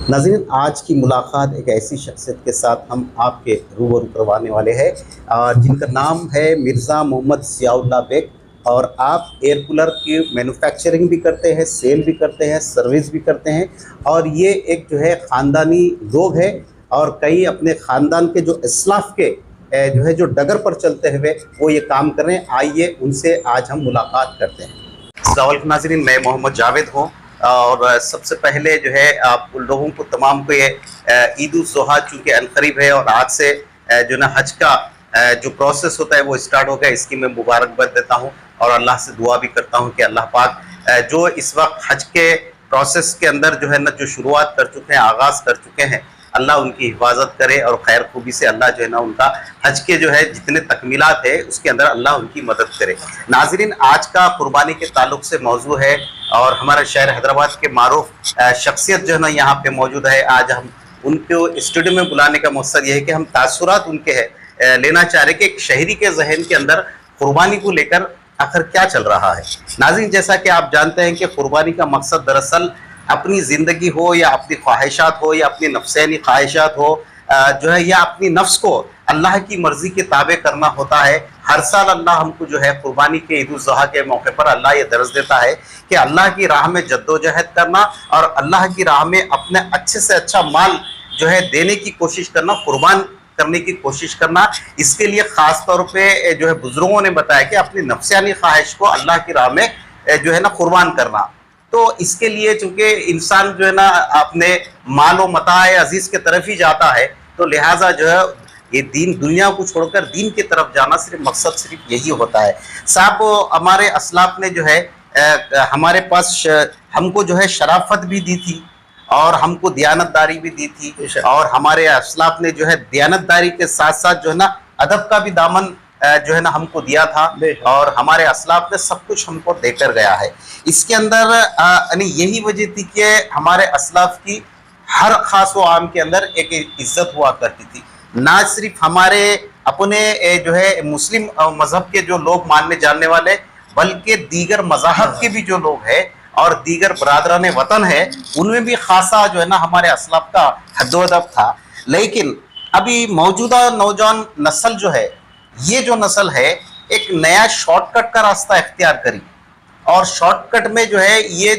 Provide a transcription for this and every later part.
नाज़रीन, आज की मुलाकात एक ऐसी शख्सियत के साथ हम आपके रूबरू करवाने वाले हैं जिनका नाम है मिर्ज़ा मोहम्मद ज़ियाउल्लाह बेग। और आप एयर कूलर की मैन्युफैक्चरिंग भी करते हैं, सेल भी करते हैं, सर्विस भी करते हैं। और ये एक जो है ख़ानदानी लोग हैं और कई अपने ख़ानदान के जो इस्लाफ के जो है जो डगर पर चलते हुए वो ये काम कर रहे हैं। आइए उनसे आज हम मुलाकात करते हैं। अस्सलाम वालेकुम नाज़रीन, मैं मोहम्मद जावेद हूँ। और सबसे पहले जो है आप उन लोगों को तमाम को ये ईद उल ज़ुहा चूँकि अनकरीब है और आज से जो ना हज का जो प्रोसेस होता है वो स्टार्ट हो गया, इसकी मैं मुबारकबाद देता हूँ और अल्लाह से दुआ भी करता हूँ कि अल्लाह पाक जो इस वक्त हज के प्रोसेस के अंदर जो है ना जो शुरुआत कर चुके हैं, आगाज़ कर चुके हैं, अल्लाह उनकी हिफाजत करे और खैर खूबी से अल्लाह जो है ना उनका हज के जो है जितने तकमीलात है उसके अंदर अल्लाह उनकी मदद करे। नाज़रीन, आज का कुर्बानी के ताल्लुक से मौजू है और हमारे शहर हैदराबाद के मारूफ शख्सियत जो है ना यहाँ पे मौजूद है। आज हम उनको स्टूडियो में बुलाने का मकसद ये है कि हम तासुरात उनके है लेना चाह रहे कि एक शहरी के जहन के अंदर कुर्बानी को लेकर आखिर क्या चल रहा है। नाज़रीन, जैसा कि आप जानते हैं कि कुर्बानी का मकसद दरअसल अपनी ज़िंदगी हो या अपनी ख्वाहिशात हो या अपनी नफ्सानी ख्वाहिशात हो जो है या अपनी नफ्स को अल्लाह की मर्ज़ी के ताबे करना होता है। हर साल अल्लाह हमको जो है कुर्बानी के ईद उल ज़ुहा के मौके पर अल्लाह ये दर्ज देता है कि अल्लाह की राह में जद्दोजहद करना और अल्लाह की राह में अपने अच्छे से अच्छा माल जो है देने की कोशिश करना, कुर्बान करने की कोशिश करना। इसके लिए ख़ास तौर पे जो है बुज़ुर्गों ने बताया कि अपनी नफ्सानी ख्वाहिश को अल्लाह की राह में जो है ना कुर्बान करना। तो इसके लिए चूँकि इंसान जो है ना अपने माल व मताए अजीज़ के तरफ ही जाता है, तो लिहाजा जो है ये दीन दुनिया को छोड़कर दीन की तरफ जाना सिर्फ मकसद सिर्फ यही होता है। साहब, हमारे असलाफ ने जो है हमारे पास हमको जो है शराफत भी दी थी और हमको दियानतदारी भी दी थी और हमारे असलाफ ने जो है दियानतदारी के साथ साथ जो है ना अदब का भी दामन जो है ना हमको दिया था और हमारे असलाफ ने सब कुछ हमको देकर गया है। इसके अंदर यानी यही वजह थी कि हमारे असलाफ की हर खास व आम के अंदर एक इज्जत हुआ करती थी। ना सिर्फ हमारे अपने जो है मुस्लिम मजहब के जो लोग मानने जानने वाले, बल्कि दीगर मज़ाहब के भी जो लोग हैं और दीगर बरादरान वतन है उनमें भी खासा जो है ना हमारे असलाफ का हद्दोअदब था। लेकिन अभी मौजूदा नौजवान नस्ल जो है, ये जो नस्ल है एक नया शॉर्टकट का रास्ता इख्तियार करी और शॉर्टकट में जो है ये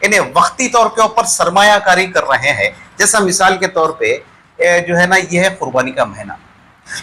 इन्हें वक्ती तौर के ऊपर सरमायाकारी कर रहे हैं। जैसा मिसाल के तौर पे जो है ना ये है कुर्बानी का महीना।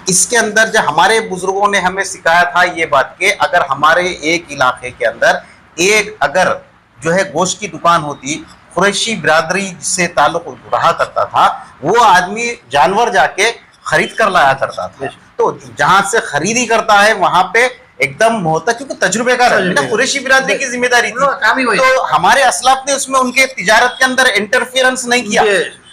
इसके अंदर जो हमारे बुजुर्गों ने हमें सिखाया था ये बात कि अगर हमारे एक इलाके के अंदर एक अगर जो है गोश्त की दुकान होती, कुरैशी बिरादरी से ताल्लुक रहा करता था, वो आदमी जानवर जाके खरीद कर लाया करता था। तो जहां से खरीदी करता है वहां पे एकदम होता, क्योंकि तजुर्बे का कुरैशी बिरादरी की जिम्मेदारी थी। तो हमारे असलाफ ने उसमें उनके तिजारत के अंदर इंटरफेरेंस नहीं किया।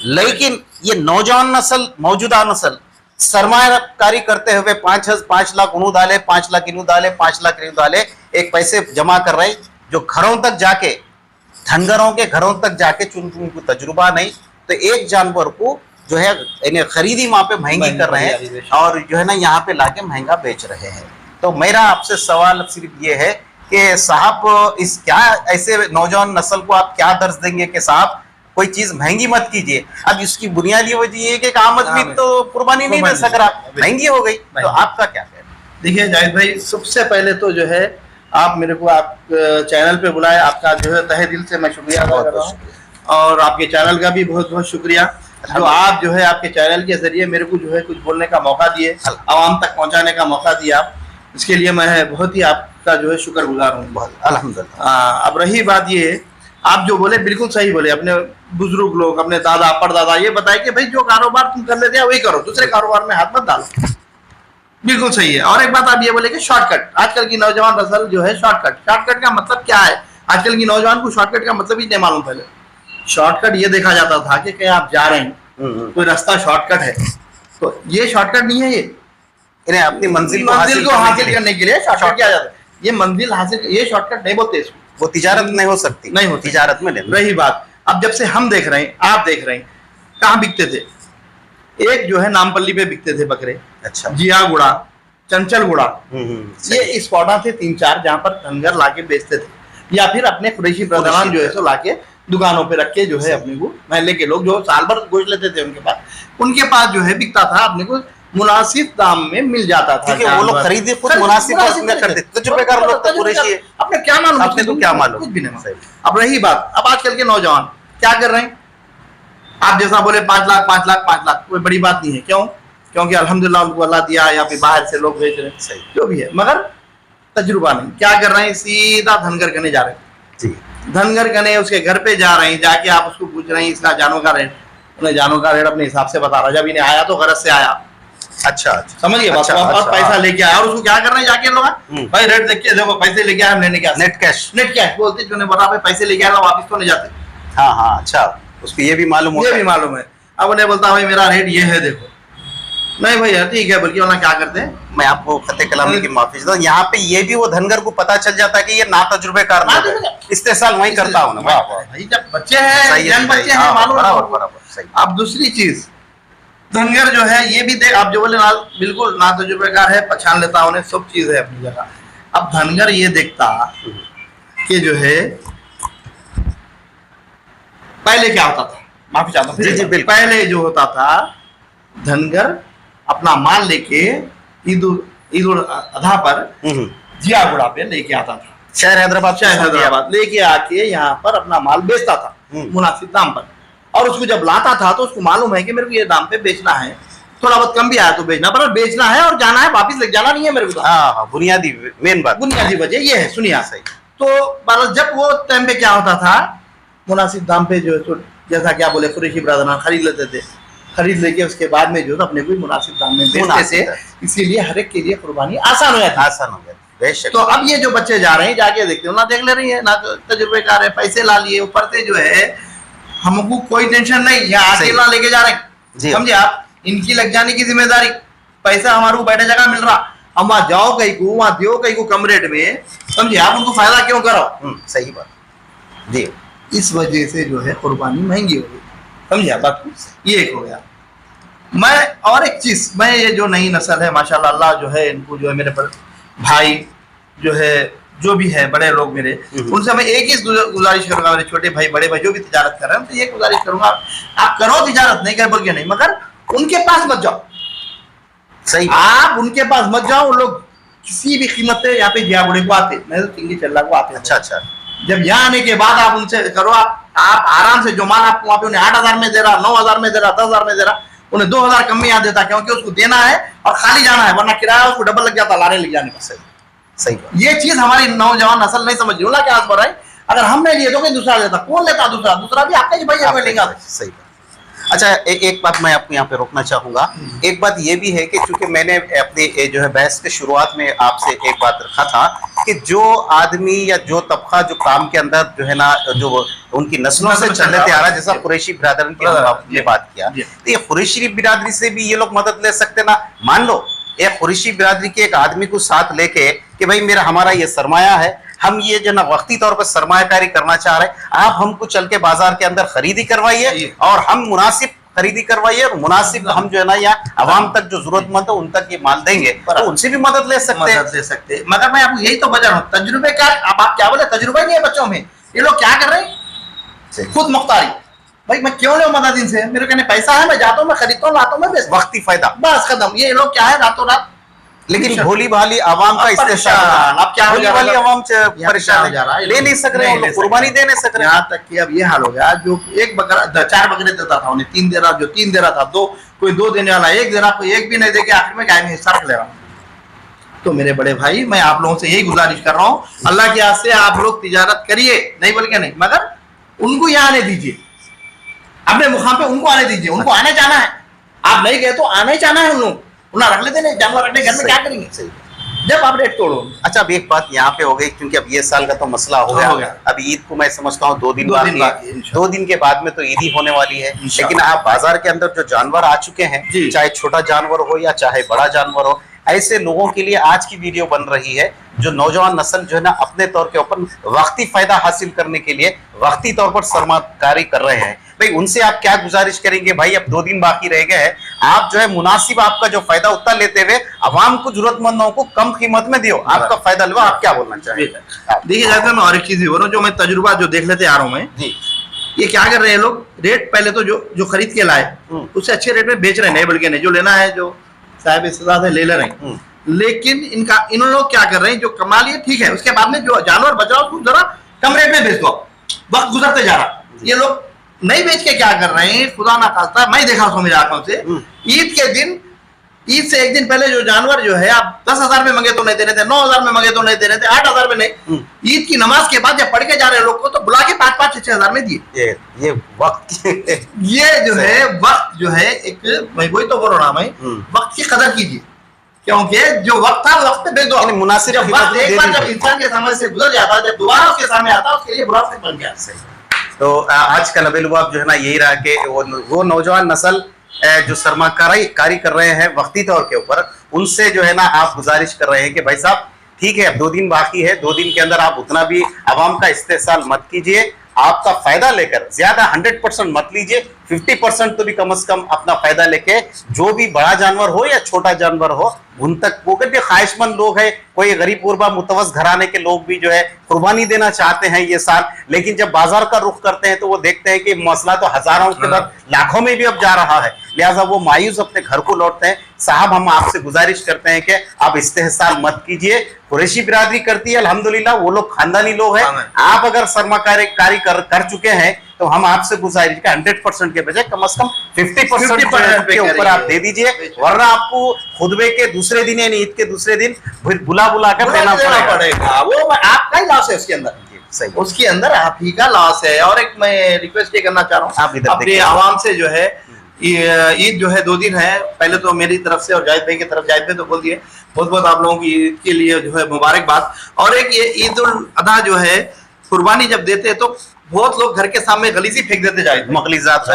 लेकिन ये नौजवान नस्ल, मौजूदा नस्ल सरमायाकारी करते हुए 5 लाख उन्हों डाले, 5 लाख इन्हों डाले, 5 लाख इन्हों डाले, एक पैसे जमा कर रहे जो घरों तक जाके, धनगरों के घरों तक जाके, चूंकि उनको तजुर्बा नहीं, तो एक जानवर को जो है इन्हें खरीदी वहां पे महंगी कर रहे हैं और जो है ना यहाँ पे लाके महंगा बेच रहे हैं। तो मेरा आपसे सवाल सिर्फ ये है कि साहब इस क्या ऐसे नौजवान नस्ल को आप क्या दर्ज देंगे कि साहब कोई चीज महंगी मत कीजिए। अब इसकी बुनियादी वजह ये है कि आमद भी तो कुर्बानी नहीं दे सक रहा, महंगी हो गई। तो आपका क्या कहना है? देखिए जाहिद भाई, सबसे पहले तो जो है आप मेरे को आप चैनल पे बुलाए, आपका जो है तहे दिल से मैं शुक्रिया अदा कर रहा हूँ और आपके चैनल का भी बहुत बहुत शुक्रिया जो आप जो है आपके चैनल के जरिए मेरे को जो है कुछ बोलने का मौका दिए, आवाम तक पहुँचाने का मौका दिया, इसके लिए मैं बहुत ही आपका जो है शुक्रगुजार हूँ। अल्हम्दुलिल्लाह। अब रही बात ये, आप जो बोले बिल्कुल सही बोले, अपने बुजुर्ग लोग, अपने दादा परदादा ये बताए कि भाई जो कारोबार तुम कर लेते हैं वही करो, दूसरे कारोबार में हाथ मत डालो। बिल्कुल सही है। और एक बात आप ये बोले कि शॉर्टकट, आजकल की नौजवान नस्ल जो है शॉर्टकट का मतलब क्या है? आजकल की नौजवान को शॉर्टकट का मतलब ही नहीं मालूम। पहले शॉर्टकट ये देखा जाता था कि कहीं आप जा रहे हैं कोई रास्ता शॉर्टकट है, तो ये शॉर्टकट नहीं है, ये अपनी मंजिल को हासिल करने के लिए शॉर्टकट किया जाता है। ये मंजिल हासिल, ये शॉर्टकट नहीं बोलते इसको, वो तिजारत नहीं हो सकती, नहीं होती तिजारत में। रही बात, अब जब से हम देख रहे हैं, आप देख रहे हैं, कहाँ बिकते थे? एक जो है नामपल्ली पे बिकते थे बकरे, अच्छा, जियागुड़ा, चंचलगुड़ा, ये स्पॉटा थे 3-4 जहाँ पर धनगर लाके बेचते थे, या फिर अपने कुरैशी ब्रदरान जो है सो लाके दुकानों पे रख के जो है अपने को महल्ले के लोग जो साल भर गोश्त लेते थे उनके पास जो है बिकता था, अपने को मुनासिब दाम में मिल जाता था। ठीक है, वो लोग खरीदे खुद मुनासिब में करते, तजुर्बेकार लोग तो कुरैशी है। अपने क्या मालूम, आपने तो क्या मालूम, कुछ भी नहीं मालूम। अब रही बात, अब आजकल के नौजवान क्या कर रहे हैं, आप जैसा बोले 5 लाख 5 लाख 5 लाख, कोई बड़ी बात नहीं है। क्यों? क्योंकि अल्हम्दुलिल्लाह उनको अल्लाह दिया, या फिर बाहर से लोग भेज रहे हैं, जो भी है, मगर तजुर्बा नहीं। क्या कर रहे हैं, सीधा धनगर करने जा रहे हैं। धनगर कने उसके घर पे जा रहे हैं, जाके आप उसको पूछ रहे हैं इसका जानों का रेट, उन्हें जानों का रेट अपने हिसाब से बता रहा। जब इन्हें आया तो गरज से आया, अच्छा समझिए, अच्छा, और पैसा लेके आया, और उसको क्या कर रहे हैं जाके लोग, भाई रेट देख के देखो, पैसे लेके आए, हम लेने क्या, नेट कैश बोलते, जो बता भाई पैसे लेके आया वापिस तो नहीं जाते। हाँ हाँ, अच्छा, उसको ये भी मालूम होता है, ये भी मालूम है। अब उन्हें बोलता भाई मेरा रेट ये है, देखो, नहीं भैया ठीक है, बल्कि वरना क्या करते हैं, मैं आपको खत्ते कलामी की माफी चाहता हूं, यहाँ पे ये भी वो धनगर को पता चल जाता है कि ये ना तजुर्बेकार इस्तेसाल वही करता हूँ ना। वाह वाह, भाई जब बच्चे हैं, यंग बच्चे हैं, मालूम है। बराबर बराबर, सही। अब दूसरी चीज, धनगर जो है ये भी देख, आप जो बोले ना, बिल्कुल ना तजुर्बेकार है, पहचान लेता उन्हें, सब चीज है अपनी जगह। अब धनगर ये देखता कि जो है पहले क्या होता था, माफी चाहता हूँ, जी जी बिल्कुल, पहले जो होता था, धनगर अपना माल लेके ईद उल अधा पर जियागुड़ा पे लेके आता था, शहर हैदराबाद लेके आके यहाँ पर अपना माल बेचता था मुनासिब दाम पर। और उसको जब लाता था तो उसको मालूम है कि मेरे को ये दाम पे बेचना है, थोड़ा बहुत कम भी आया तो बेचना, पर बेचना है और जाना है, वापिस ले जाना नहीं है मेरे को। हाँ, बुनियादी मेन बात, बुनियादी वजह ये है, सुनिए सही। तो जब वो टाइम पे क्या होता था, मुनासिब दाम पे जो जैसा क्या बोले कुरैशी ब्रदरान खरीद लेते थे, खरीद लेके उसके बाद में जो है अपने को मुनासिब दाम में बेचते थे, इसीलिए हर एक के लिए कुर्बानी आसान हो जाती, आसान हो गया। तो अब ये जो बच्चे जा रहे हैं, जाके देखते हो ना, देख ले रही है ना, तजुर्बेकार है, पैसे ला लिए, ऊपर से जो है हमको कोई टेंशन नहीं, यहाँ आके ना लेके जा रहे हैं, समझे आप, इनकी लग जाने की जिम्मेदारी, पैसा हमारे को बैठे जगह मिल रहा, हम वहाँ जाओ कहीं को, वहाँ दियो कहीं को कम रेट में, समझे आप, उनको फायदा क्यों करो। सही बात जी, इस वजह से जो है कुर्बानी महंगी हो गई, समझे आप, ये एक हो गया। मैं और एक चीज, मैं ये जो नई नस्ल है माशाल्लाह, अल्लाह जो है इनको जो है, मेरे पर भाई जो है, जो भी है बड़े लोग मेरे, उनसे मैं एक ही गुजारिश करूंगा, मेरे छोटे भाई बड़े भाई जो भी तिजारत कर रहे हैं, तो ये गुजारिश करूंगा, आप करो तिजारत, नहीं कर बोल के नहीं, मगर उनके पास मत जाओ, सही, आप उनके पास मत जाओ। वो लोग किसी भी कीमत पे यहाँ पे जियागुड़े को आते, मैं तो चिंगी चल्ला को आते, अच्छा अच्छा, जब यहाँ आने के बाद आप उनसे करो, आप आराम से, जो माल आपको वहाँ पे उन्हें 8,000 में दे रहा, 9,000 में दे रहा, 10,000 में दे रहा, उन्हें 2,000 कम में यहाँ देता, क्योंकि उसको देना है और खाली जाना है, वरना किराया उसको डबल लग जाता लाने ले जाने का। सही सही, ये चीज हमारी नौजवान नस्ल नहीं समझ रही, क्या पर है, अगर हम नहीं लिए तो कोई दूसरा लेता, कौन लेता, दूसरा भी आपका भाई लेगा। सही। अच्छा, एक बात मैं आपको यहाँ पे रोकना चाहूंगा, एक बात ये भी है कि चूंकि मैंने अपने जो है बहस के शुरुआत में आपसे एक बात रखा था कि जो आदमी या जो तबका जो काम के अंदर जो है ना, जो उनकी नस्लों से चलते आ रहा, जैसा कुरैशी बिरादरी की आपने बात किया, तो ये कुरैशी बिरादरी से भी ये लोग मदद ले सकते ना। मान लो एक कुरैशी बिरादरी के एक आदमी को साथ लेके कि भाई मेरा हमारा ये सरमाया है, हम ये जो ना वक्ती तौर पर सरमायाकारी करना चाह रहे हैं, आप हमको चल के बाजार के अंदर खरीदी करवाइए और हम मुनासिब खरीदी करवाइए, और मुनासिब हम जो है ना यहाँ आवाम तक जो जरूरतमंद है उन तक ये माल देंगे, तो उनसे भी मदद ले सकते हैं। मगर मैं आपको यही तो बता रहा हूँ, तजुर्बे क्या, अब आप क्या बोले, तजुर्बा नहीं है बच्चों में, ये लोग क्या कर रहे हैं, खुद मुख्तारी, भाई मैं क्यों नहीं मदद इनसे, मेरे कहने पैसा है, मैं जाता हूँ, मैं खरीदता हूँ, लाता हूँ, मैं वक्ती फायदा, बस खत्म। ये लोग क्या है, रातों रात, लेकिन भोली भाली आवाम का इस्तेमाल, अब क्या हो जा रहा है, आवाम परेशान हो जा रहा है, ले नहीं सक रहे, कुर्बानी दे नहीं सक रहे, यहाँ तक कि अब ये हाल हो गया, जो एक बकरा 4 बकरे देता था, उन्हें 3 दे रहा, जो 3 दे रहा था 2, कोई 2 देने वाला 1 दे रहा, कोई 1 भी नहीं दे के आखिर में गाय में हिस्सा रख ले रहा। तो मेरे बड़े भाई, मैं आप लोगों से यही गुजारिश कर रहा हूँ, अल्लाह के वास्ते आप लोग तिजारत करिए, नहीं बोल के नहीं, मगर उनको यहाँ आने दीजिए, अपने मुकाम पे उनको आने दीजिए, उनको आने जाना है, आप नहीं गए तो आने जाना है, उन लोग उन्हें रख लेते, नहीं जानवर रखने घर में क्या करेंगे जब आप रेट तोड़ो। अच्छा, अब एक बात यहाँ पे हो गई, क्योंकि अब ये साल का तो मसला हो गया, अब ईद को मैं समझता हूँ 2 दिन बाकी है, 2 दिन के बाद में तो ईद ही होने वाली है, लेकिन आप बाजार के अंदर जो जानवर आ चुके हैं, चाहे छोटा जानवर हो या चाहे बड़ा जानवर हो, ऐसे लोगों के लिए आज की वीडियो बन रही है, जो नौजवान नस्ल जो है ना अपने तौर के ऊपर वक्ती फायदा हासिल करने के लिए वक्ती तौर पर सरमाकारी कर रहे हैं, भाई उनसे आप क्या गुजारिश करेंगे, भाई अब 2 दिन बाकी रह गए हैं, आप जो है मुनासिब आपका जो फायदा उतना लेते हुए अवाम को, जरूरतमंदों को कम कीमत में दियो, आपका फायदा लो, आप क्या बोलना चाहिए। देखिए जाते मैं और एक चीज बोल रहा हूँ, जो मैं तजुर्बा जो देख लेते आ रहा हूँ मैं, ये क्या कर रहे हैं लोग, रेट पहले तो जो खरीद के लाए उससे अच्छे रेट में बेच रहे हैं, नहीं बल्कि नहीं, जो लेना है जो साहब इससे ज्यादा ले रहे हैं। लेकिन इन लोग क्या कर रहे हैं, जो कमा लिए ठीक है, उसके बाद में जो जानवर बच रहा है उसको जरा कम रेट में बेच दो, वक्त गुजरते जा रहा। ये लोग नहीं बेच के क्या कर रहे हैं, खुदा ना खास्ता, मैं देखा उसको मेरी आंखों से, ईद के दिन, ईद से एक दिन पहले जो जानवर जो है आप 10,000 में मंगे तो नहीं दे रहे थे, 9,000 में मंगे तो नहीं दे रहे थे, 8,000 में नहीं, ईद की नमाज के बाद जब पढ़ के जा रहे लोग को तो बुला के 5,500 6,000 में दिए। ये वक्त ये जो है वक्त जो है एक, मैं वही तो बोल रहा हूँ, मैं वक्त की कदर कीजिए, क्योंकि जो वक्त था वक्त पे दे दो, मुनासिब वक्त एक बार जब इंसान के सामने से गुजर जाता, जब दोबारा उसके सामने आता उसके लिए बुरा बन गया। तो आज का लबेलुबाब जो है ना यही रहा कि वो नौजवान नस्ल जो सरमाकारी कर रहे हैं वक्ती तौर के ऊपर, उनसे जो है ना आप गुजारिश कर रहे हैं कि भाई साहब ठीक है, अब 2 दिन बाकी है, 2 दिन के अंदर आप उतना भी आवाम का इस्तेसाल मत कीजिए, आपका फायदा लेकर ज्यादा 100% मत लीजिए, 50% तो भी कम से कम अपना फायदा लेके जो भी बड़ा जानवर हो या छोटा जानवर हो उन तक, वो भी ख्वाहिशमंद लोग हैं, कोई गरीब गुरबा मुतवस घराने के लोग भी जो है कुर्बानी देना चाहते हैं ये साल, लेकिन जब बाजार का रुख करते हैं तो वो देखते हैं कि मसला तो हजारों के बाद लाखों में भी अब जा रहा है, लिहाजा वो मायूस अपने घर को लौटते हैं। साहब हम आपसे गुजारिश करते हैं कि आप इस्तेहसाल मत कीजिए, कुरैशी बिरादरी करती है अल्हम्दुलिल्लाह, वो लोग खानदानी लोग हैं, आप अगर सरमाकारी कर चुके हैं तो हम आपसे गुजारिश का 100% के बजाय कम से कम 50% के ऊपर आप दे दीजिए, वरना आपको खुतबे के दूसरे दिन यानी ईद के दूसरे दिन बुला कर देना पड़ेगा। वो आपका ही लॉस है उसके अंदर, सही, उसके अंदर आप ही का लॉस है। और एक मैं रिक्वेस्ट ये करना चाह रहा हूँ अपने आवाम से, जो है ईद जो है 2 दिन है, पहले तो मेरी तरफ से और जाहिद भाई की तरफ, जाहिद भाई तो बोल दिए, बहुत बहुत आप लोगों की ईद के लिए जो है मुबारकबाद। और एक ये ईद उल अधा जो है, कुर्बानी जब देते हैं तो बहुत लोग घर के सामने गलीजी फेंक देते, जाए मखलिजात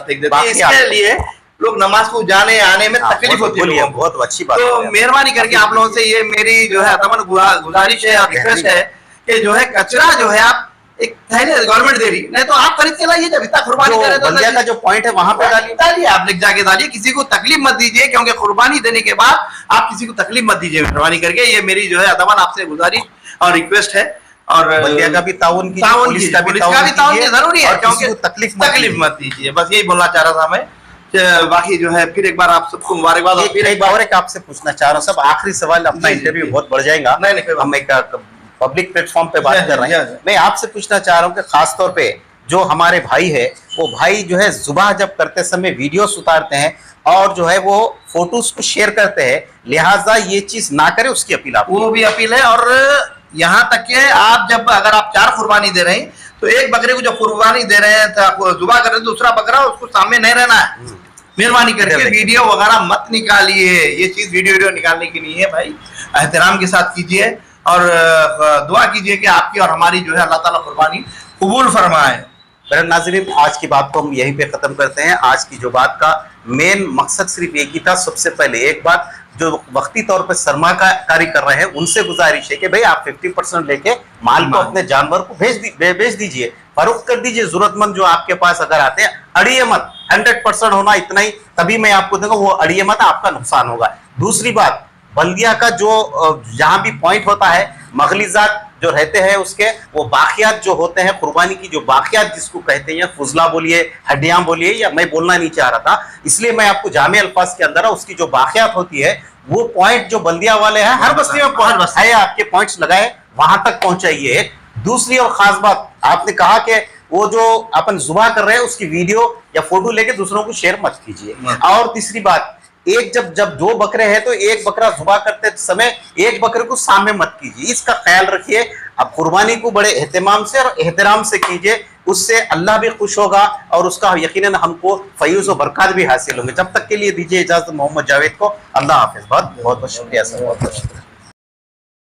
फेंक देते, इसके लिए लोग नमाज को जाने आने में तकलीफ होती है। बहुत अच्छी बात। तो मेहरबानी करके आप लोगों से ये मेरी जो है तमन गुजारिश है और रिक्वेस्ट है कि जो है कचरा जो है आप एक थैले गवर्नमेंट दे रही, नहीं तो आप खरीद के लाइए, जब इतना कुर्बानी करे तो बल्दिया का जो पॉइंट है वहां पे डालिए, आप लिख जाके डालिए, किसी को तकलीफ मत दीजिए, क्योंकि कुर्बानी देने के बाद आप किसी को तकलीफ मत दीजिए मेहरबानी करके। ये मेरी जो है अदमान आपसे गुजारिश और रिक्वेस्ट है। और बल्दिया का भी ताउन की, पुलिस का भी ताउन जरूरी है, क्योंकि तकलीफ मत दीजिए, बस यही बोलना चाह रहा था मैं। बाकी जो है फिर एक बार आप सबको मुबारकबाद। फिर एक बार एक आपसे पूछना चाह रहा हूँ, सब आखिरी सवाल, अपना इंटरव्यू बहुत बढ़ जाएगा, हम एक पब्लिक प्लेटफॉर्म पे बात कर रहे हैं, मैं आपसे पूछना चाह रहा हूँ कि खास तौर पे जो हमारे भाई है, वो भाई जो है जुबाह जब करते समय वीडियोस उतारते हैं और जो है वो फोटोज को शेयर करते हैं, लिहाजा ये चीज ना करे, उसकी अपील आप। वो भी अपील है। और यहाँ तक कि आप जब अगर आप 4 कुर्बानी दे रहे हैं तो एक बकरे को जब कुर्बानी दे रहे हैं, जुबा कर रहे हैं, दूसरा बकरा उसको सामने नहीं रहना है, मेहरबानी करके वीडियो वगैरह मत निकालिए, ये चीज वीडियो निकालने की नहीं है भाई, एहतराम के साथ कीजिए और दुआ कीजिए कि आपकी और हमारी जो है अल्लाह ताला कुर्बानी कबूल फरमाए। मेरे नाज़रीन, आज की बात को हम यहीं पे खत्म करते हैं। आज की जो बात का मेन मकसद सिर्फ एक ही था। सबसे पहले एक बात, जो वक्ती तौर पर सरमाकारी कर रहे हैं उनसे गुजारिश है कि भाई आप 50% लेके माल को अपने जानवर को बेच दीजिए, फरोख्त कर दीजिए। जरूरतमंद जो आपके पास अगर आते हैं, अड़िए मत, 100% होना इतना ही, तभी मैं आपको दूंगा, वो अड़िए मत, आपका नुकसान होगा। दूसरी बात, बल्दिया का जो जहां भी पॉइंट होता है, मखलिजात जो रहते हैं उसके, वो बाकियात जो होते हैं, कुर्बानी की जो बाकियात जिसको कहते हैं, फुजला बोलिए, हड्डियां बोलिए, या मैं बोलना नहीं चाह रहा था, इसलिए मैं आपको जामे अल्फाज के अंदर उसकी जो बाकियात होती है, वो पॉइंट जो बल्दिया वाले हैं, हर बस्ती में पॉइंट है, आपके पॉइंट्स लगाए, वहां तक पहुंचाइए। दूसरी और खास बात, आपने कहा कि वो जो अपन जुबा कर रहे हैं उसकी वीडियो या फोटो लेके दूसरों को शेयर मत कीजिए। और तीसरी बात, एक जब 2 बकरे हैं तो एक बकरा जुबा करते समय एक बकरे को सामने मत कीजिए, इसका ख्याल रखिए। अब कुर्बानी को बड़े एहतमाम से और एहतराम से कीजिए, उससे अल्लाह भी खुश होगा और उसका यकीनन हमको फयूज़ और बरकत भी हासिल होंगे। जब तक के लिए दीजिए इजाजत मोहम्मद जावेद को। अल्लाह हाफिज़। बहुत बहुत शुक्रिया सर, बहुत बहुत शुक्रिया।